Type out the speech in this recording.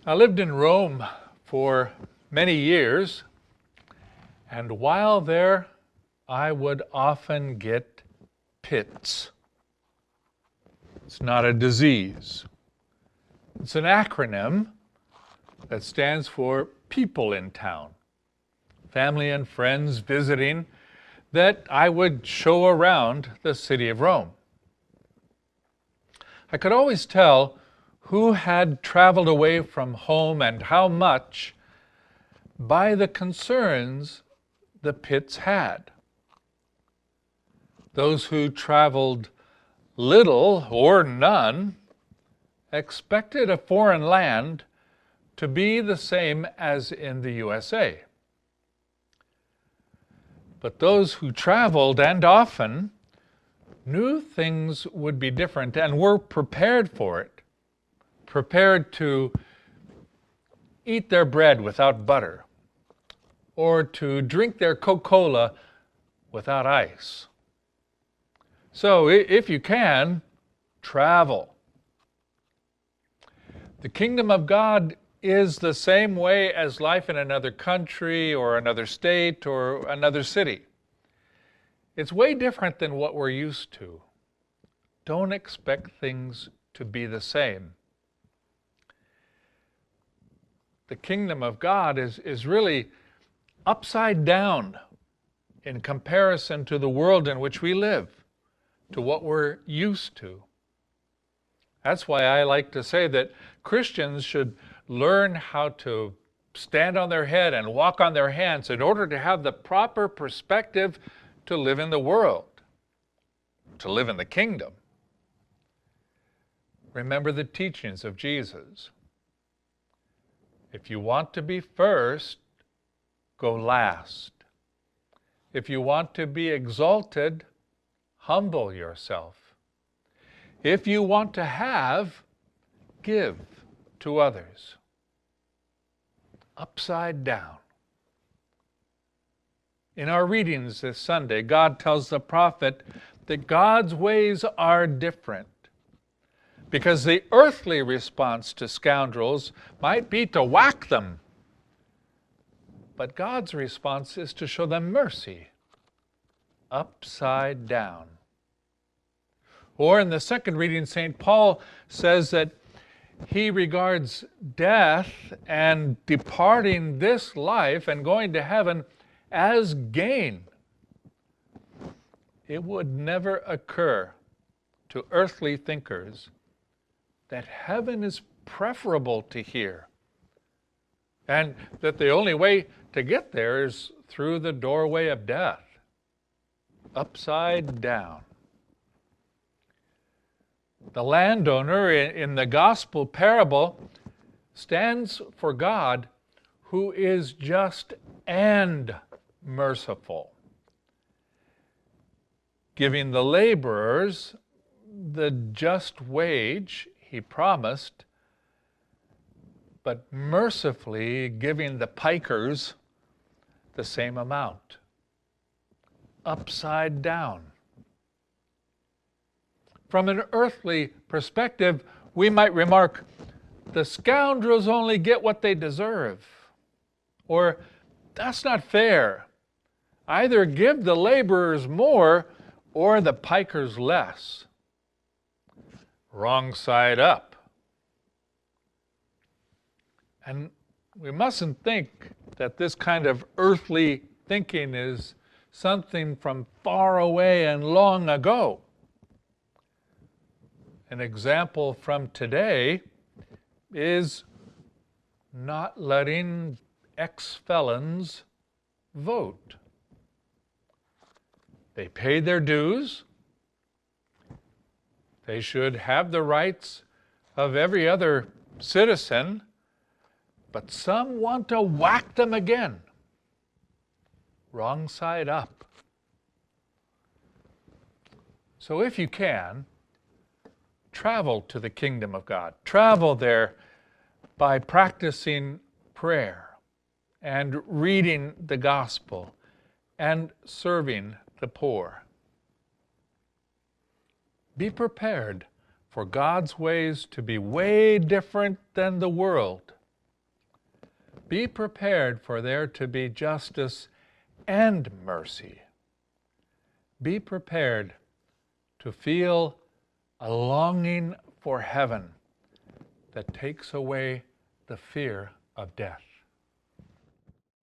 I lived in Rome for many years, and while there, I would often get PITS. It's not a disease. It's an acronym that stands for people in town, family and friends visiting that I would show around the city of Rome. I could always tell who had traveled away from home and how much by the concerns the PITS had. Those who traveled little or none expected a foreign land to be the same as in the USA. But those who traveled, and often, knew things would be different and were prepared for it, prepared to eat their bread without butter, or to drink their Coca-Cola without ice. So if you can, travel. The kingdom of God is the same way as life in another country or another state or another city. It's way different than what we're used to. Don't expect things to be the same. The kingdom of God is really upside down in comparison to the world in which we live, to what we're used to. That's why I like to say that Christians should learn how to stand on their head and walk on their hands in order to have the proper perspective to live in the world, to live in the kingdom. Remember the teachings of Jesus. If you want to be first, go last. If you want to be exalted, humble yourself. If you want to have, give to others. Upside down. In our readings this Sunday, God tells the prophet that God's ways are different, because the earthly response to scoundrels might be to whack them, but God's response is to show them mercy, upside down. Or in the second reading, St. Paul says that he regards death and departing this life and going to heaven as gain. It would never occur to earthly thinkers that heaven is preferable to here, and that the only way to get there is through the doorway of death, upside down. The landowner in the gospel parable stands for God, who is just and merciful, giving the laborers the just wage he promised, but mercifully giving the pikers the same amount. Upside down. From an earthly perspective, we might remark, the scoundrels only get what they deserve. Or, that's not fair. Either give the laborers more or the pikers less. Wrong side up. And we mustn't think that this kind of earthly thinking is something from far away and long ago. An example from today is not letting ex-felons vote. They paid their dues. They should have the rights of every other citizen, but some want to whack them again. Wrong side up. So if you can, travel to the kingdom of God. Travel there by practicing prayer and reading the gospel and serving the poor. Be prepared for God's ways to be way different than the world. Be prepared for there to be justice and mercy. Be prepared to feel a longing for heaven that takes away the fear of death.